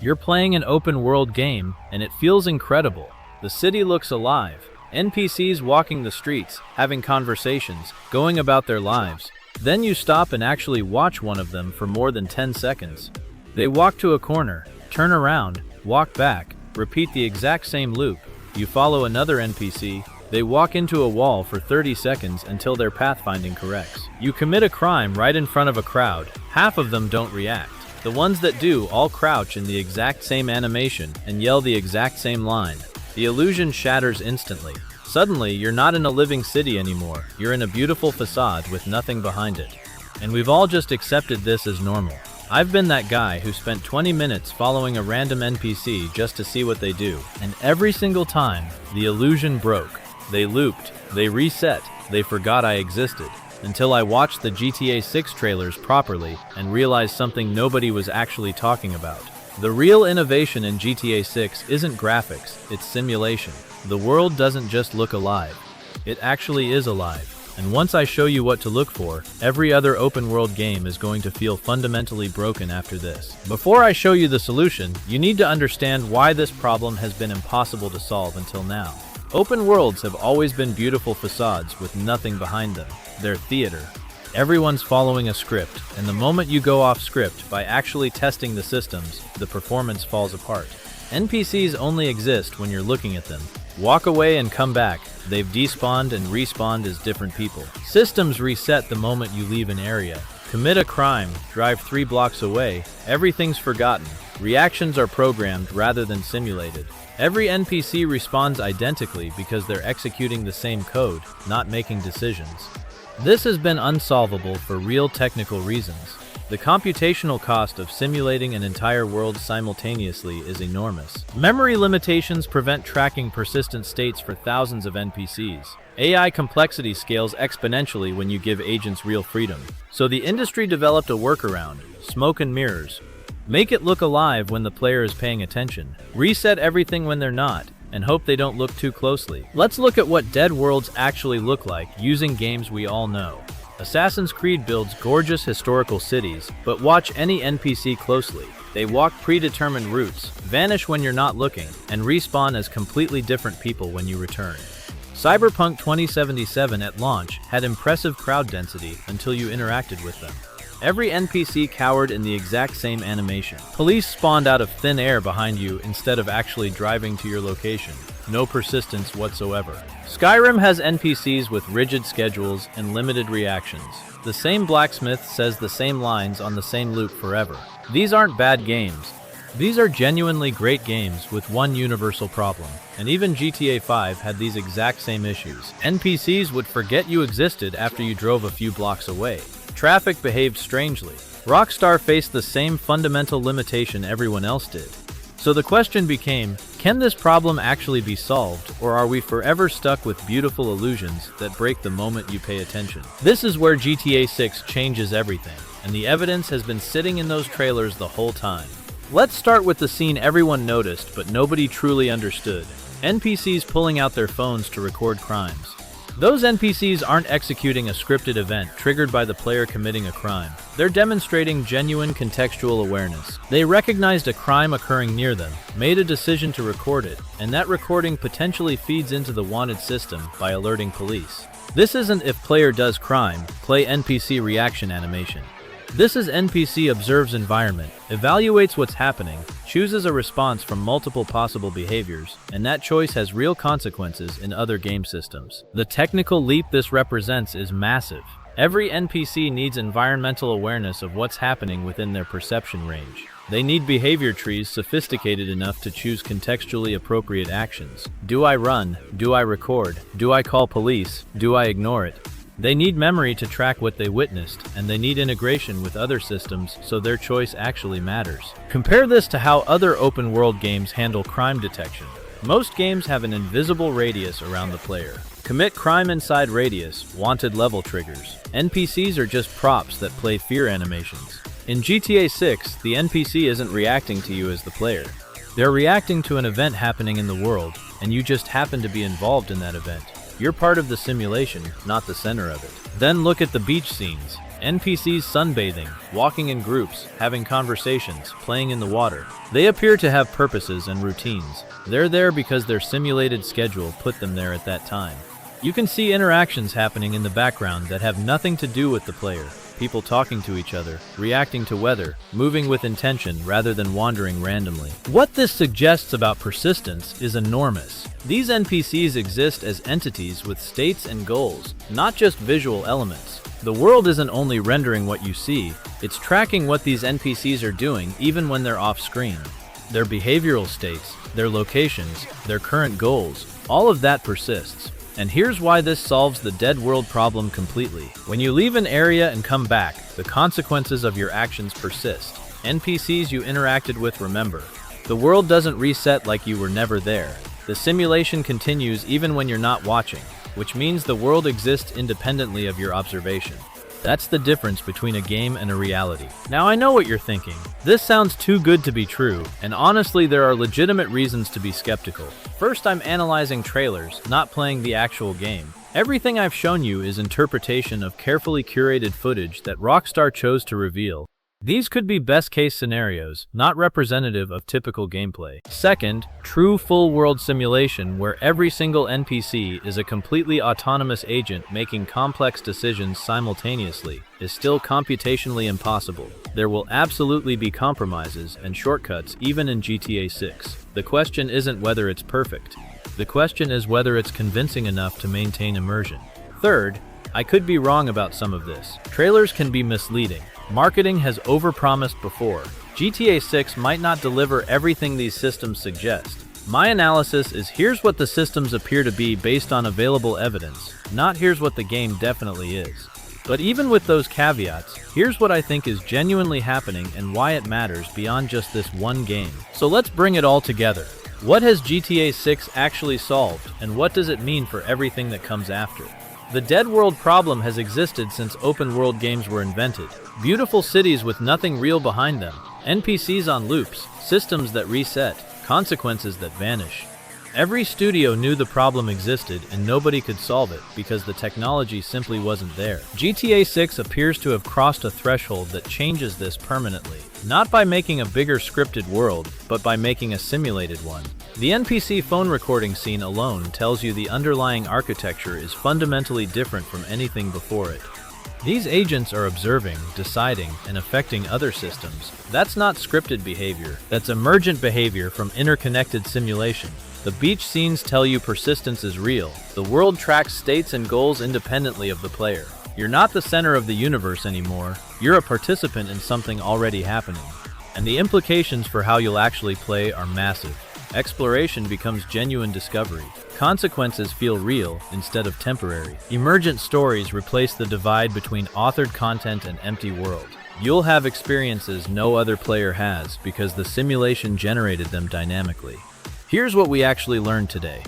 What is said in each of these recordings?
You're playing an open-world game, and it feels incredible. The city looks alive. NPCs walking the streets, having conversations, going about their lives. Then you stop and actually watch one of them for more than 10 seconds. They walk to a corner, turn around, walk back, repeat the exact same loop. You follow another NPC, they walk into a wall for 30 seconds until their pathfinding corrects. You commit a crime right in front of a crowd. Half of them don't react. The ones that do all crouch in the exact same animation and yell the exact same line. The illusion shatters instantly. Suddenly, you're not in a living city anymore. You're in a beautiful facade with nothing behind it. And we've all just accepted this as normal. I've been that guy who spent 20 minutes following a random NPC just to see what they do. And every single time, the illusion broke. They looped, they reset, they forgot I existed. Until I watched the GTA 6 trailers properly and realized something nobody was actually talking about. The real innovation in GTA 6 isn't graphics, it's simulation. The world doesn't just look alive. It actually is alive. And once I show you what to look for, every other open-world game is going to feel fundamentally broken after this. Before I show you the solution, you need to understand why this problem has been impossible to solve until now. Open worlds have always been beautiful facades with nothing behind them. They're theater. Everyone's following a script, and the moment you go off script by actually testing the systems, the performance falls apart. NPCs only exist when you're looking at them. Walk away and come back. They've despawned and respawned as different people. Systems reset the moment you leave an area. Commit a crime, drive 3 blocks away, everything's forgotten. Reactions are programmed rather than simulated. Every NPC responds identically because they're executing the same code, not making decisions. This has been unsolvable for real technical reasons. The computational cost of simulating an entire world simultaneously is enormous. Memory limitations prevent tracking persistent states for thousands of NPCs. AI complexity scales exponentially when you give agents real freedom. So the industry developed a workaround: smoke and mirrors. Make it look alive when the player is paying attention. Reset everything when they're not, and hope they don't look too closely. Let's look at what dead worlds actually look like using games we all know. Assassin's Creed builds gorgeous historical cities, but watch any NPC closely. They walk predetermined routes, vanish when you're not looking, and respawn as completely different people when you return. Cyberpunk 2077 at launch had impressive crowd density until you interacted with them. Every NPC cowered in the exact same animation. Police spawned out of thin air behind you instead of actually driving to your location. No persistence whatsoever. Skyrim has NPCs with rigid schedules and limited reactions. The same blacksmith says the same lines on the same loop forever. These aren't bad games. These are genuinely great games with one universal problem. And even GTA 5 had these exact same issues. NPCs would forget you existed after you drove a few blocks away. Traffic behaved strangely. Rockstar faced the same fundamental limitation everyone else did. So the question became, can this problem actually be solved, or are we forever stuck with beautiful illusions that break the moment you pay attention? This is where GTA 6 changes everything, and the evidence has been sitting in those trailers the whole time. Let's start with the scene everyone noticed but nobody truly understood. NPCs pulling out their phones to record crimes. Those NPCs aren't executing a scripted event triggered by the player committing a crime. They're demonstrating genuine contextual awareness. They recognized a crime occurring near them, made a decision to record it, and that recording potentially feeds into the wanted system by alerting police. This isn't if player does crime, play NPC reaction animation. This is NPC observes environment, evaluates what's happening, chooses a response from multiple possible behaviors, and that choice has real consequences in other game systems. The technical leap this represents is massive. Every NPC needs environmental awareness of what's happening within their perception range. They need behavior trees sophisticated enough to choose contextually appropriate actions. Do I run? Do I record? Do I call police? Do I ignore it? They need memory to track what they witnessed, and they need integration with other systems so their choice actually matters. Compare this to how other open-world games handle crime detection. Most games have an invisible radius around the player. Commit crime inside radius, wanted level triggers. NPCs are just props that play fear animations. In GTA 6, the NPC isn't reacting to you as the player. They're reacting to an event happening in the world, and you just happen to be involved in that event. You're part of the simulation, not the center of it. Then look at the beach scenes. NPCs sunbathing, walking in groups, having conversations, playing in the water. They appear to have purposes and routines. They're there because their simulated schedule put them there at that time. You can see interactions happening in the background that have nothing to do with the player. People talking to each other, reacting to weather, moving with intention rather than wandering randomly. What this suggests about persistence is enormous. These NPCs exist as entities with states and goals, not just visual elements. The world isn't only rendering what you see, it's tracking what these NPCs are doing even when they're off-screen. Their behavioral states, their locations, their current goals, all of that persists. And here's why this solves the dead world problem completely. When you leave an area and come back, the consequences of your actions persist. NPCs you interacted with remember. The world doesn't reset like you were never there. The simulation continues even when you're not watching, which means the world exists independently of your observation. That's the difference between a game and a reality. Now I know what you're thinking. This sounds too good to be true, and honestly there are legitimate reasons to be skeptical. First, I'm analyzing trailers, not playing the actual game. Everything I've shown you is interpretation of carefully curated footage that Rockstar chose to reveal. These could be best-case scenarios, not representative of typical gameplay. Second, true full-world simulation where every single NPC is a completely autonomous agent making complex decisions simultaneously is still computationally impossible. There will absolutely be compromises and shortcuts even in GTA 6. The question isn't whether it's perfect. The question is whether it's convincing enough to maintain immersion. Third, I could be wrong about some of this. Trailers can be misleading. Marketing has overpromised before. GTA 6 might not deliver everything these systems suggest. My analysis is here's what the systems appear to be based on available evidence, not here's what the game definitely is. But even with those caveats, here's what I think is genuinely happening and why it matters beyond just this one game. So let's bring it all together. What has GTA 6 actually solved, and what does it mean for everything that comes after? The dead world problem has existed since open world games were invented. Beautiful cities with nothing real behind them, NPCs on loops, systems that reset, consequences that vanish. Every studio knew the problem existed and nobody could solve it because the technology simply wasn't there. GTA 6 appears to have crossed a threshold that changes this permanently, not by making a bigger scripted world, but by making a simulated one. The NPC phone recording scene alone tells you the underlying architecture is fundamentally different from anything before it. These agents are observing, deciding, and affecting other systems. That's not scripted behavior, that's emergent behavior from interconnected simulation. The beach scenes tell you persistence is real. The world tracks states and goals independently of the player. You're not the center of the universe anymore, you're a participant in something already happening. And the implications for how you'll actually play are massive. Exploration becomes genuine discovery. Consequences feel real instead of temporary. Emergent stories replace the divide between authored content and empty world. You'll have experiences no other player has because the simulation generated them dynamically. Here's what we actually learned today.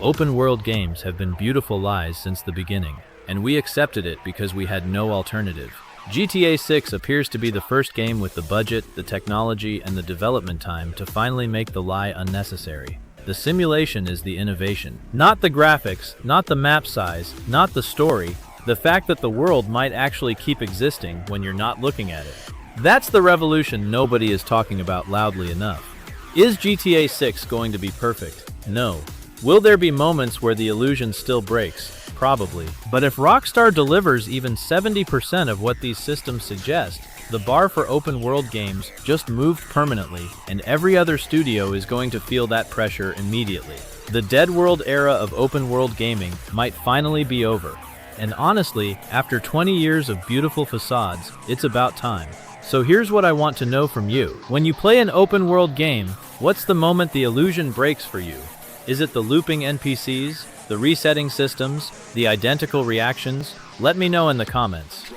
Open world games have been beautiful lies since the beginning, and we accepted it because we had no alternative. GTA 6 appears to be the first game with the budget, the technology, and the development time to finally make the lie unnecessary. The simulation is the innovation. Not the graphics, not the map size, not the story, the fact that the world might actually keep existing when you're not looking at it. That's the revolution nobody is talking about loudly enough. Is GTA 6 going to be perfect? No. Will there be moments where the illusion still breaks? Probably. But if Rockstar delivers even 70% of what these systems suggest, the bar for open world games just moved permanently, and every other studio is going to feel that pressure immediately. The dead world era of open world gaming might finally be over. And honestly, after 20 years of beautiful facades, it's about time. So here's what I want to know from you. When you play an open world game, what's the moment the illusion breaks for you? Is it the looping NPCs, the resetting systems, the identical reactions? Let me know in the comments.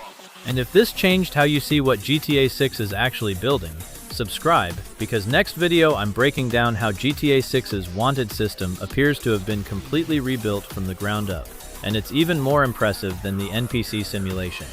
And if this changed how you see what GTA 6 is actually building, subscribe, because next video I'm breaking down how GTA 6's wanted system appears to have been completely rebuilt from the ground up. And it's even more impressive than the NPC simulation.